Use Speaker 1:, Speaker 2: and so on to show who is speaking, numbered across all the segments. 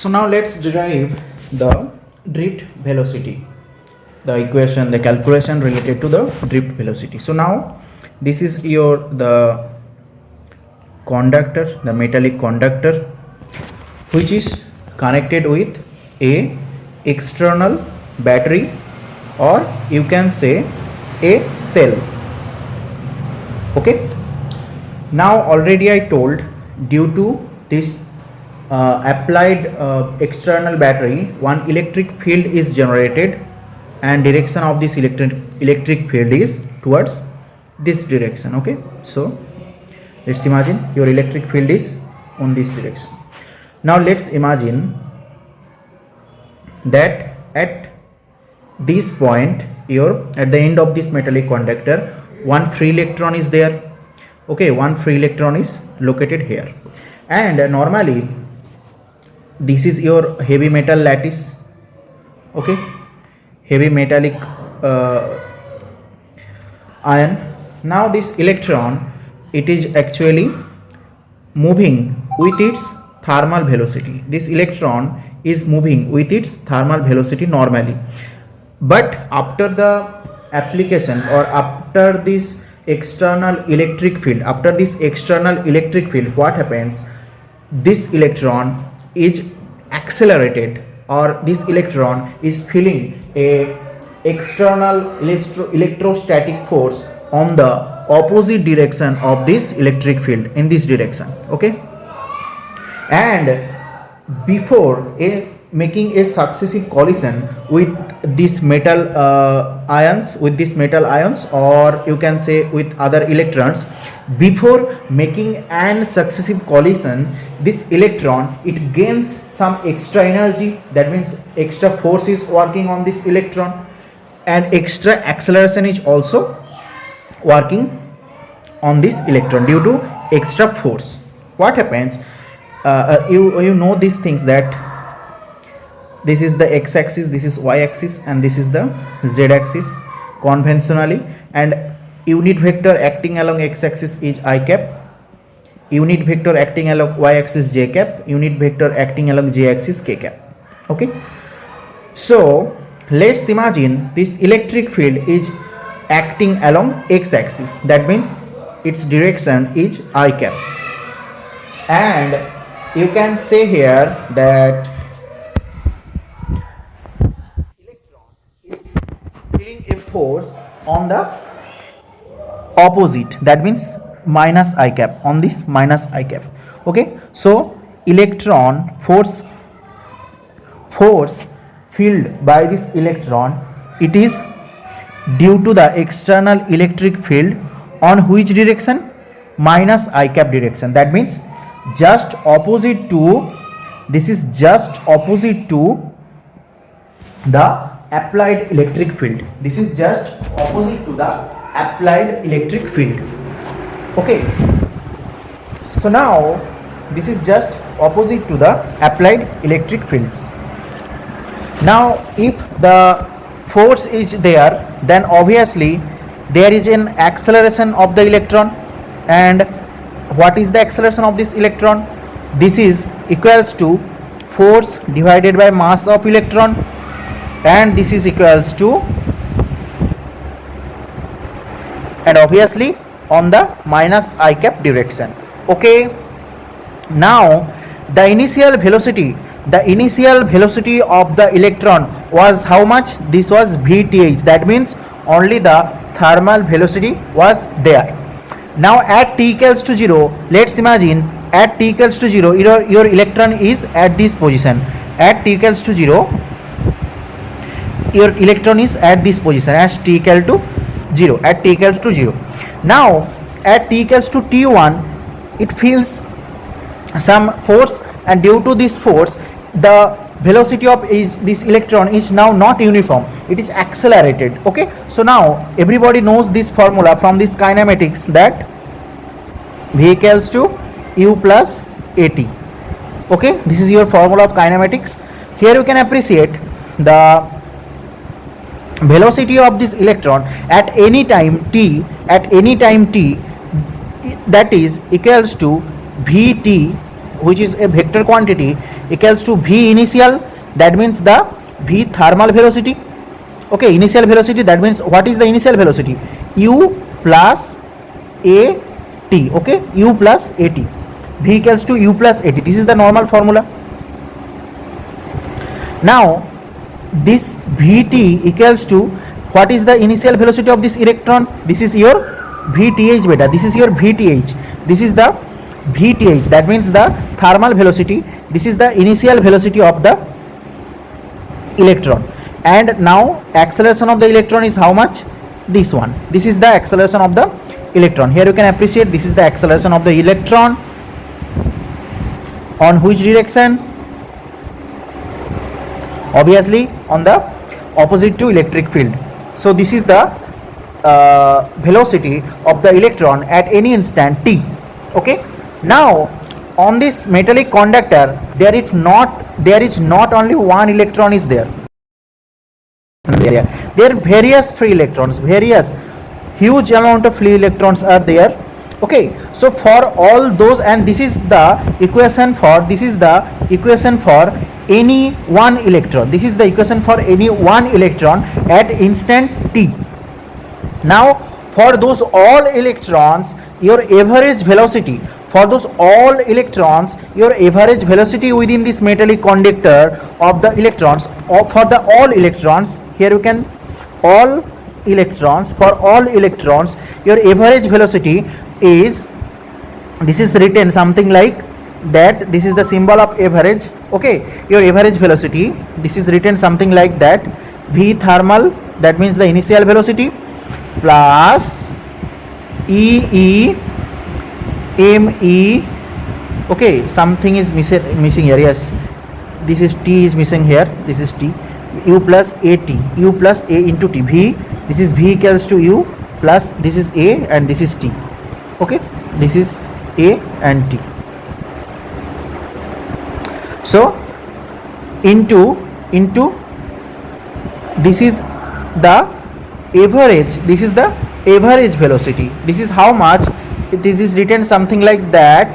Speaker 1: So now let's derive the drift velocity, the equation, the calculation related to the drift velocity. So now this is the conductor, the metallic conductor, which is connected with a external battery, or you can say a cell. Okay, now already I told, due to this applied external battery, one electric field is generated, and direction of this electric field is towards this direction. Okay, so let's imagine your electric field is on this direction. Now let's imagine that at this point, at the end of this metallic conductor, one free electron is there. Okay, one free electron is located here, and normally this is your heavy metal lattice. Okay, heavy metallic ion. Now this electron, it is actually moving with its thermal velocity. This electron is moving with its thermal velocity normally, but after the application, or after this external electric field, what happens? This electron is accelerated, or this electron is feeling a external electrostatic force on the opposite direction of this electric field, in this direction. Okay, and before making a successive collision with this metal ions, or you can say with other electrons, before making an successive collision, this electron, it gains some extra energy. That means extra force is working on this electron, and extra acceleration is also working on this electron due to extra force. What happens? You know these things, that this is the x-axis, this is y-axis, and this is the z-axis conventionally, and unit vector acting along x-axis is I cap, unit vector acting along y-axis j cap, unit vector acting along z-axis k cap. Okay, so let's imagine this electric field is acting along x-axis. That means its direction is I cap, and you can say here that electron is feeling a force on the opposite. That means minus I cap, on this minus I cap. Okay, so electron force filled by this electron, it is due to the external electric field on which direction? Minus I cap direction. That means just opposite to, this is just opposite to the applied electric field. This is just opposite to the applied electric field. Okay, so now this is just opposite to the applied electric field. Now if the force is there, then obviously there is an acceleration of the electron. And what is the acceleration of this electron? This is equals to force divided by mass of electron, and this is equals to, and obviously on the minus I cap direction. Okay, now the initial velocity of the electron was how much? This was VTH. That means only the thermal velocity was there. Now at t equals to 0, let's imagine at t equals to 0, your electron is at this position. At t equals to 0, your electron is at this position as t equal to 0, at t equals to 0. Now at t equals to t1, it feels some force, and due to this force, the velocity of this electron is now not uniform, it is accelerated. Okay, so now everybody knows this formula from this kinematics, that V equals to U plus AT. Okay, this is your formula of kinematics. Here you can appreciate the velocity of this electron at any time t, that is equals to Vt, which is a vector quantity, equals to V initial, that means the V thermal velocity. Okay, initial velocity, that means what is the initial velocity? U plus AT. Okay, U plus AT. V equals to U plus AT. This is the normal formula. Now this Vt equals to what is the initial velocity of this electron? This is your Vth beta. This is your Vth. This is the Vth. That means the thermal velocity. This is the initial velocity of the electron. And now acceleration of the electron is how much? This one. This is the acceleration of the electron. Here you can appreciate this is the acceleration of the electron. On which direction? Obviously on the opposite to electric field. So this is the velocity of the electron at any instant t. Okay. Now on this metallic conductor there is not only one electron is there. There are various free electrons, various huge amount of free electrons are there. Okay, so for all those, and this is the equation for any one electron. This is the equation for any one electron at instant t. Now for those all electrons, your average velocity within this metallic conductor of the electrons, or for the all electrons, here you can all electrons, for all electrons your average velocity is, this is written something like that. This is the symbol of average. Okay, your average velocity, this is written something like that. V thermal, that means the initial velocity, plus E ME. Okay, something is missing here. Yes, this is T is missing here. This is T. U plus AT, U plus A into T. V, this is V equals to U plus this is A and this is T. Okay, this is A and T. So into this is the average, this is the average velocity. This is how much. This is written something like that.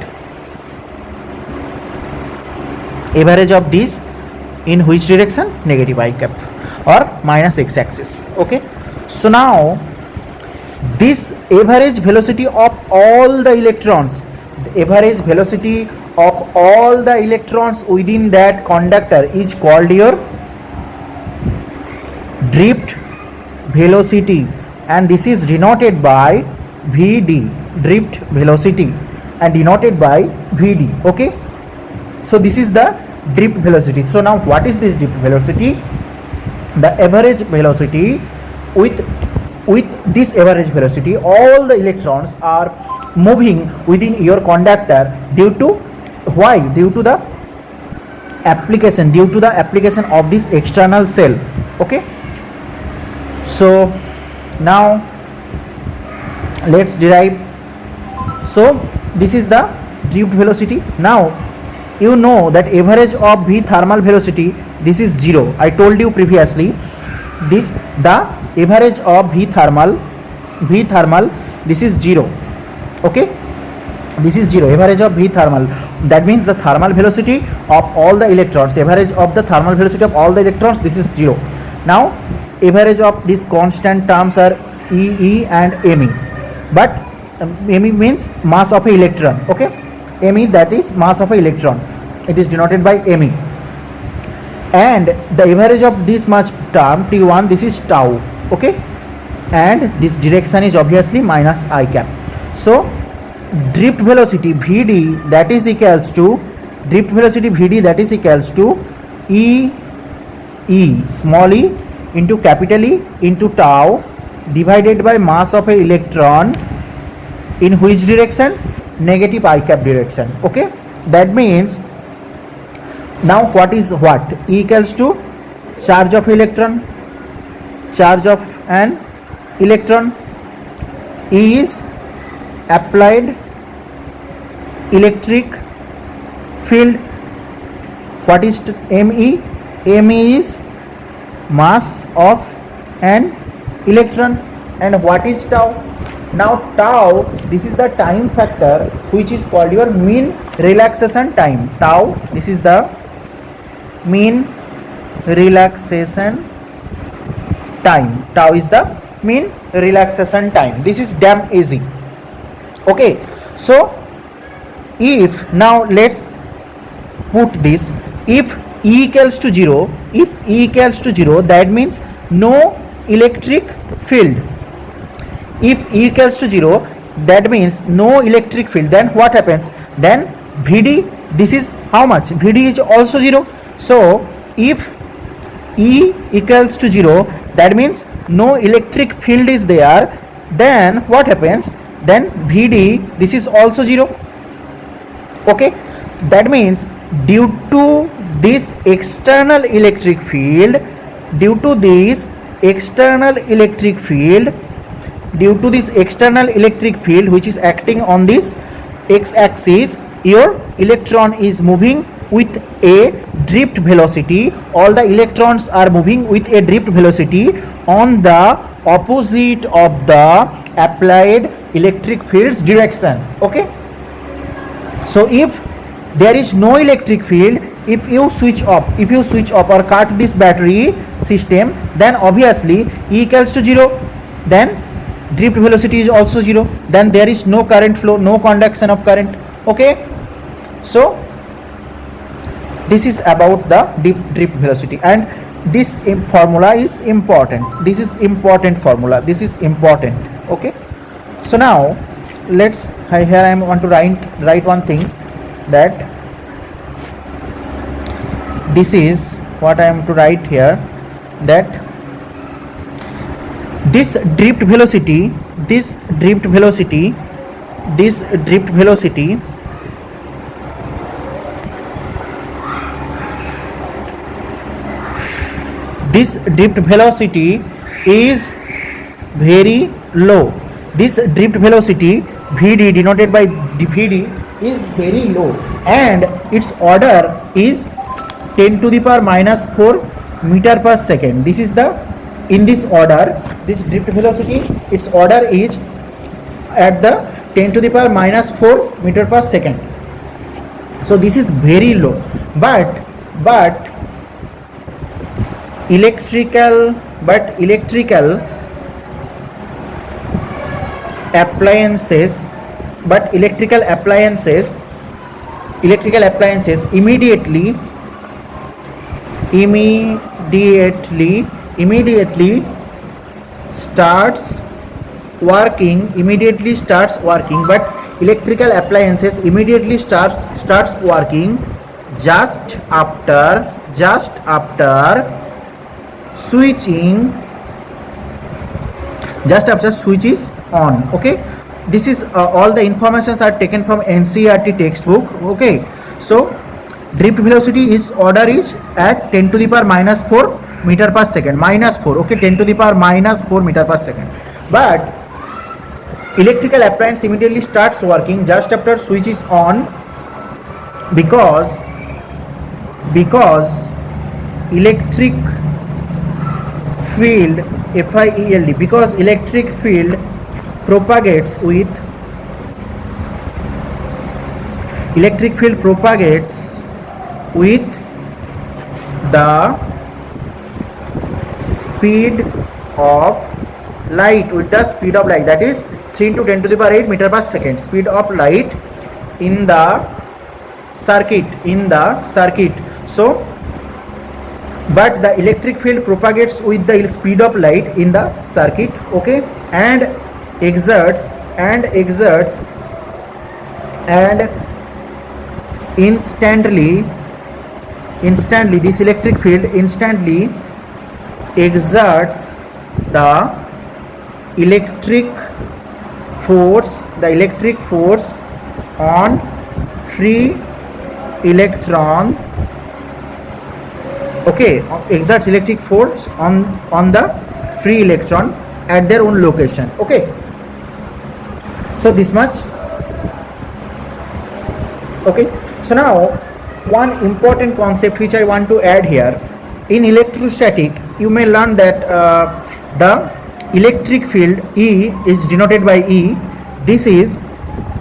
Speaker 1: Average of this in which direction? Negative I cap or minus x axis. Okay, so now this average velocity of all the electrons, the average velocity of all the electrons within that conductor is called your drift velocity, and this is denoted by Vd, drift velocity, and denoted by Vd. Okay, so this is the drift velocity. So now what is this drift velocity? The average velocity, with this average velocity all the electrons are moving within your conductor due to why? Due to the application of this external cell. Okay, so now let's derive. So this is the drift velocity. Now you know that average of V thermal velocity, this is 0. I told you previously, this the average of V thermal, this is 0. Okay, this is 0, average of V thermal, that means the thermal velocity of all the electrons, average of the thermal velocity of all the electrons, this is 0. Now average of these constant terms are E and Me, but Me means mass of an electron. Okay, Me, that is mass of an electron, it is denoted by Me, and the average of this much term T1, this is tau. Okay, and this direction is obviously minus I cap. So drift velocity Vd, that is equals to E small e into capital E into tau divided by mass of a electron in which direction? Negative I cap direction. Okay, that means now what is what? E equals to charge of electron, charge of an electron. E is applied electric field. What is Me? Me is mass of an electron. And what is tau? Now tau, this is the time factor which is called your mean relaxation time. Tau, this is the mean relaxation time. Tau is the mean relaxation time. This is damn easy. Okay, so if now let's put this, if E equals to 0, if E equals to 0, that means no electric field. If E equals to 0, that means no electric field. Then what happens? Then Vd, this is how much? Vd is also 0. So if E equals to 0, that means no electric field is there. Then what happens? Then Vd, this is also 0. Okay, that means due to this external electric field, due to this external electric field, due to this external electric field which is acting on this x-axis, your electron is moving with a drift velocity. All the electrons are moving with a drift velocity on the opposite of the applied electric field's direction. Okay, so if there is no electric field, if you switch off or cut this battery system, then obviously E equals to 0, then drift velocity is also 0, then there is no current flow, no conduction of current. Okay, so this is about the drift velocity, and this formula is important. This is important formula, this is important. Okay, so now let's, here I want to write one thing, that this is what I am to write here, that this drift velocity, this drift velocity is very low. This drift velocity Vd, denoted by Vd, is very low, and its order is 10 to the power minus 4 meter per second. This is the, in this order, this drift velocity, its order is at the 10 to the power minus 4 meter per second. So this is very low, but electrical appliances immediately starts working, but electrical appliances immediately starts working just after switching, switch is on. Okay, this is all the informations are taken from NCERT textbook. Okay, so drift velocity is order is at 10 to the power minus 4 meter per second, minus 4. Okay, 10 to the power minus 4 meter per second, but electrical appliance immediately starts working just after switch is on, because electric field, FIELD, because electric field propagates with the speed of light, that is 3 into 10 to the power 8 meter per second, speed of light in the circuit. So but the electric field propagates with the speed of light in the circuit. Okay, and exerts instantly this electric field instantly exerts the electric force on free electron. Okay, exerts electric force on the free electron at their own location. Okay, so this much. Okay, so now one important concept which I want to add here, in electrostatic you may learn that the electric field E is denoted by E. This is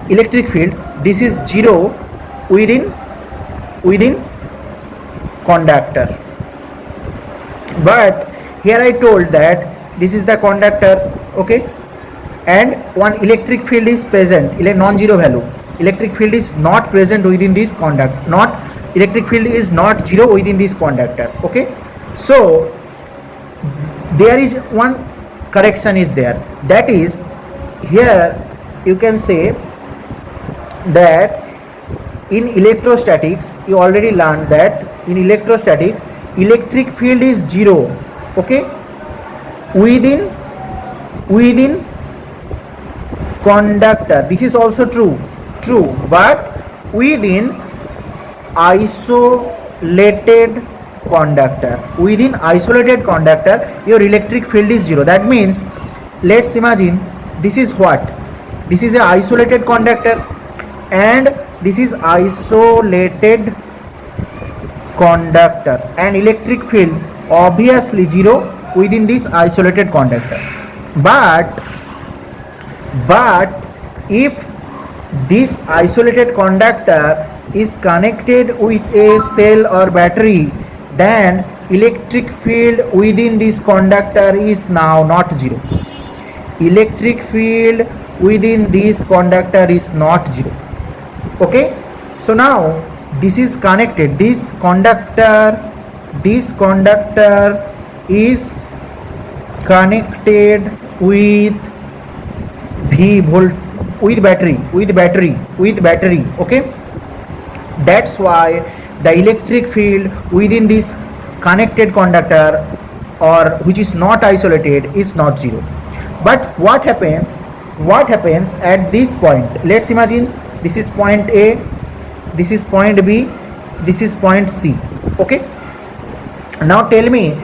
Speaker 1: electric field, this is 0 within conductor. But here I told that this is the conductor, okay, and one electric field is present, non-zero value. Electric field is not present within this conductor, not electric field is not zero within this conductor, okay. So there is one correction is there, that is, here you can say that in electrostatics you already learned that in electrostatics electric field is zero, okay, within conductor. This is also true, but within isolated conductor, within isolated conductor your electric field is zero. That means, let's imagine this is what, this is a isolated conductor and this is isolated conductor, and electric field obviously zero within this isolated conductor. But if this isolated conductor is connected with a cell or battery, then electric field within this conductor is now not zero. Electric field within this conductor is not zero, okay. So now this is connected, this conductor is connected with V volt, with battery, okay. That's why the electric field within this connected conductor, or which is not isolated, is not zero. But what happens at this point? Let's imagine this is point A, this is point B, this is point C, okay. Now tell me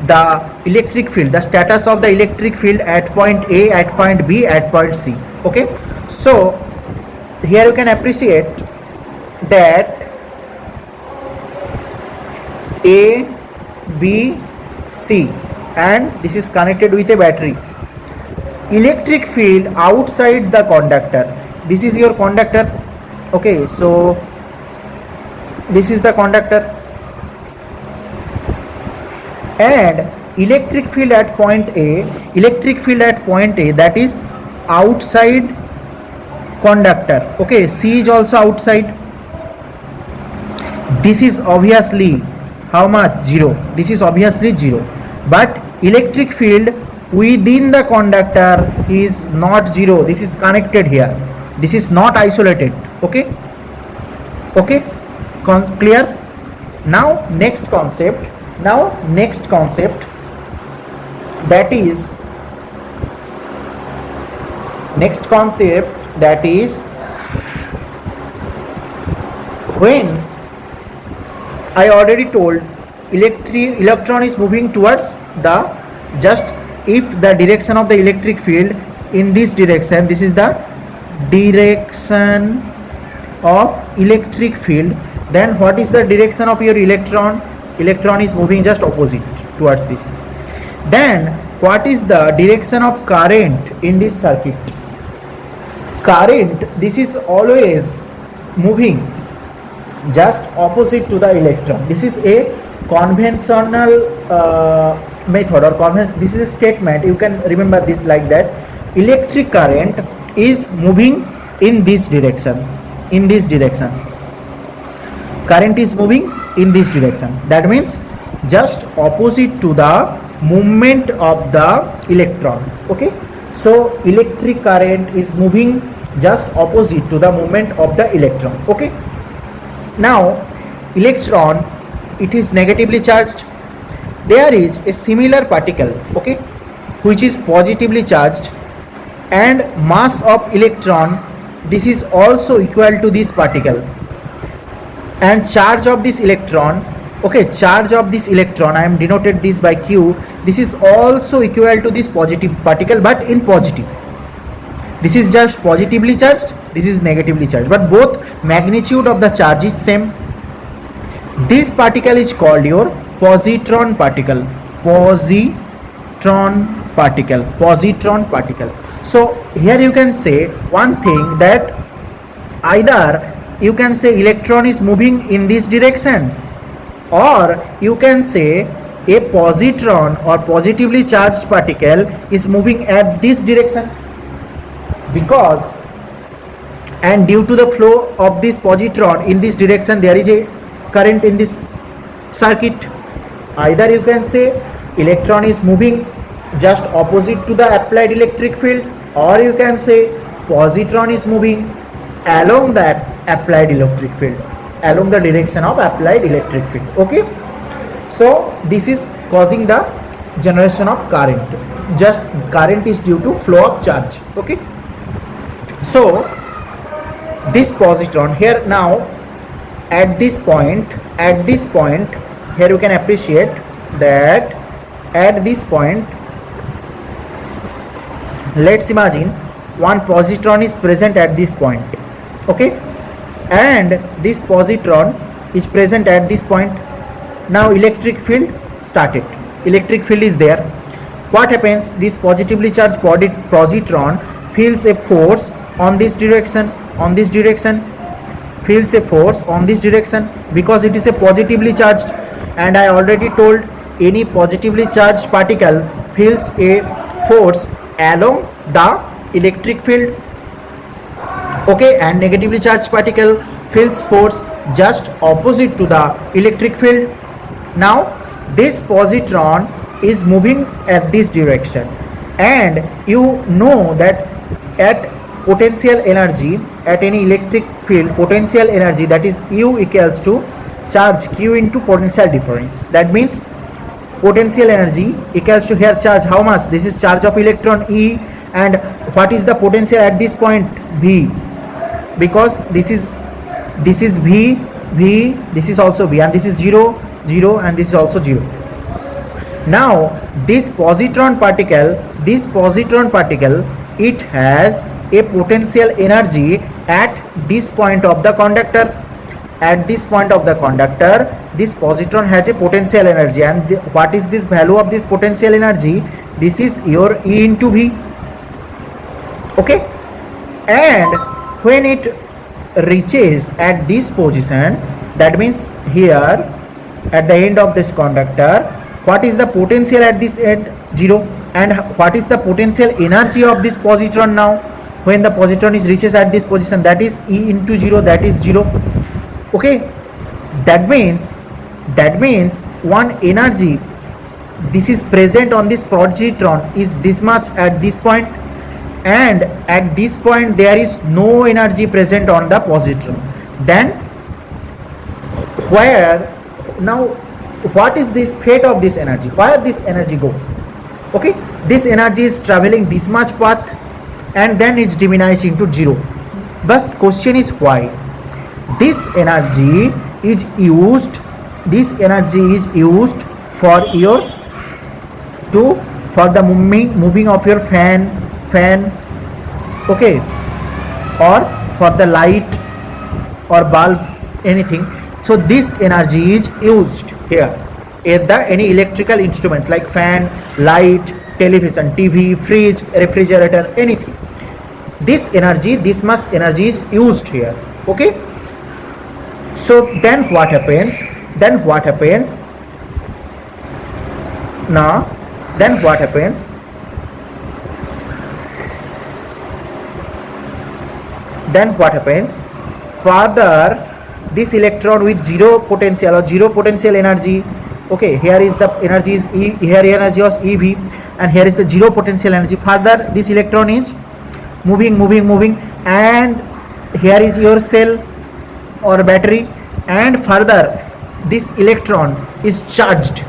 Speaker 1: the electric field, the status of the electric field at point A, at point B, at point C, okay. So here you can appreciate that A, B, C, and this is connected with a battery. Electric field outside the conductor, this is your conductor, okay. So this is the conductor, and electric field at point A, that is outside conductor, okay. C is also outside. This is obviously how much? Zero. This is obviously zero. But electric field within the conductor is not zero. This is connected here. This is not isolated, okay. Clear? Now next concept, that is when I already told electron is moving towards the, just if the direction of the electric field in this direction, this is the direction of electric field, then what is the direction of your electron? Electron is moving just opposite towards this. Then what is the direction of current in this circuit? Current, this is always moving just opposite to the electron. This is a conventional method, or this is a statement. You can remember this like that. Electric current is moving in this direction. Current is moving in this direction. That means just opposite to the movement of the electron, okay. So electric current is moving just opposite to the movement of the electron, okay. Now electron, it is negatively charged. There is a similar particle, okay, which is positively charged, and mass of electron, this is also equal to this particle, and charge of this electron, okay, charge of this electron, I am denoted this by Q, this is also equal to this positive particle, but in positive. This is just positively charged, this is negatively charged, but both magnitude of the charge is same. This particle is called your positron particle. Positron particle. So here you can say one thing, that either you can say electron is moving in this direction, or you can say a positron or positively charged particle is moving at this direction, because and due to the flow of this positron in this direction there is a current in this circuit. Either you can say electron is moving just opposite to the applied electric field, or you can say positron is moving along that applied electric field, along the direction of applied electric field. Okay, so this is causing the generation of current. Just current is due to flow of charge. Okay, so this positron here now at this point here you can appreciate that at this point, let's imagine one positron is present at this point. Okay, and this positron is present at this point. Now electric field started, electric field is there. What happens? This positively charged positron feels a force on this direction, feels a force on this direction, because it is a positively charged, and I already told any positively charged particle feels a force along the electric field. Okay, and negatively charged particle feels force just opposite to the electric field. Now this positron is moving at this direction, and you know that at potential energy, at any electric field, potential energy, that is U equals to charge Q into potential difference. That means potential energy equals to here charge, how much? This is charge of electron E, and what is the potential at this point? V, because this is V, this is also V, and this is 0, 0, and this is also 0. Now this positron particle, it has a potential energy at this point of the conductor. At this point of the conductor, this positron has a potential energy, and what is this value of this potential energy? This is your E into V. Okay, and when it reaches at this position, that means here at the end of this conductor, what is the potential at this end? 0. And what is the potential energy of this positron now when the positron is reaches at this position? That is E into 0, that is 0. Okay, that means one energy, this is present on this positron, is this much at this point, and at this point there is no energy present on the positron. Then where now, what is this fate of this energy? Where this energy goes? Okay, this energy is traveling this much path, and then it's diminished into 0. But question is why? This energy is used for your for the moving of your fan, okay, or for the light or bulb, anything. So this energy is used here at the any electrical instrument like fan, light, television, TV, fridge, refrigerator, anything. This energy, this much energy is used here. Okay, so then what happens? Then what happens? Further, this electron with 0 potential or 0 potential energy, okay, here is the energy is E, here energy was EV, and here is the 0 potential energy. Further, this electron is moving, and here is your cell or battery, and further this electron is charged.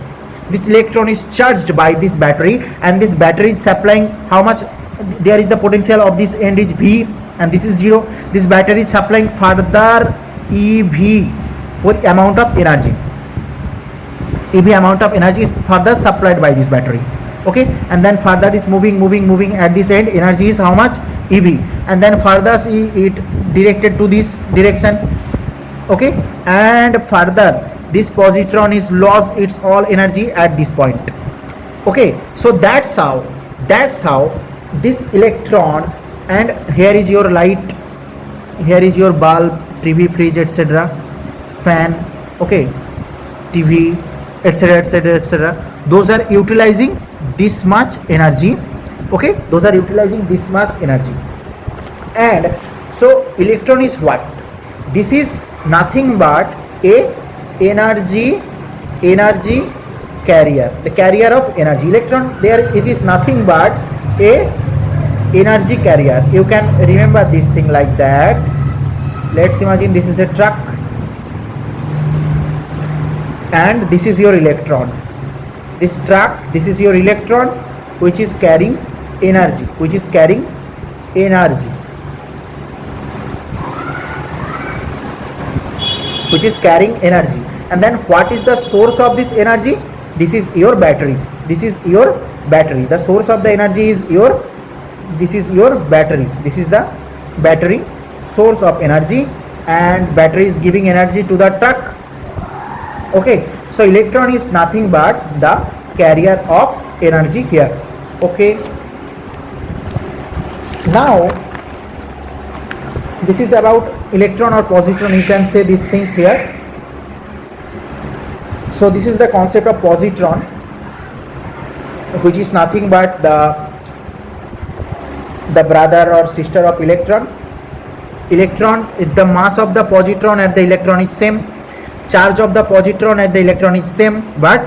Speaker 1: This electron is charged by this battery, and this battery is supplying how much? There is the potential of this end is V, and this is 0. This battery is supplying further EV with amount of energy. EV amount of energy is further supplied by this battery. Okay, and then further is moving at this end, energy is how much? EV, and then further it directed to this direction. Okay, and further this positron is lost its all energy at this point. Okay, so that's how this electron, and here is your light, here is your bulb, TV, fridge, etc., fan. Okay, TV, etc., etc., etc. Those are utilizing this much energy. Okay, those are utilizing this much energy. And so electron is what? This is nothing but a energy carrier, the carrier of energy. Electron, there it is nothing but a energy carrier. You can remember this thing like that. Let's imagine this is a truck and this is your electron. This truck, this is your electron which is carrying energy, and then what is the source of this energy? This is your battery. The source of the energy is your battery. This is the battery, source of energy, and battery is giving energy to the truck. Okay, so electron is nothing but the carrier of energy here. Okay, now this is about electron or positron, you can say these things here. So this is the concept of positron, which is nothing but the brother or sister of electron. Electron, the mass of the positron at the electron is same, charge of the positron at the electron is same, but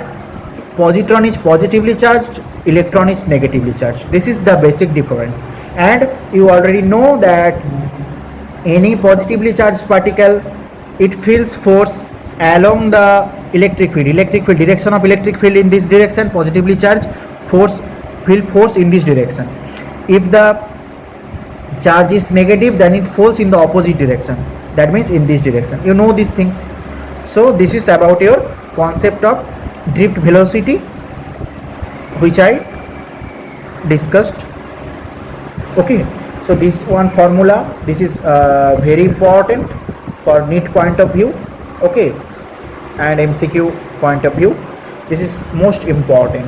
Speaker 1: positron is positively charged, electron is negatively charged. This is the basic difference. And you already know that any positively charged particle, it feels force along the electric field, direction of electric field in this direction, positively charged, feel force in this direction. If the charge is negative, then it falls in the opposite direction, that means in this direction. You know these things. So this is about your concept of drift velocity, which I discussed. Okay, so this one formula, this is very important for NEET point of view, okay, and MCQ point of view. This is most important.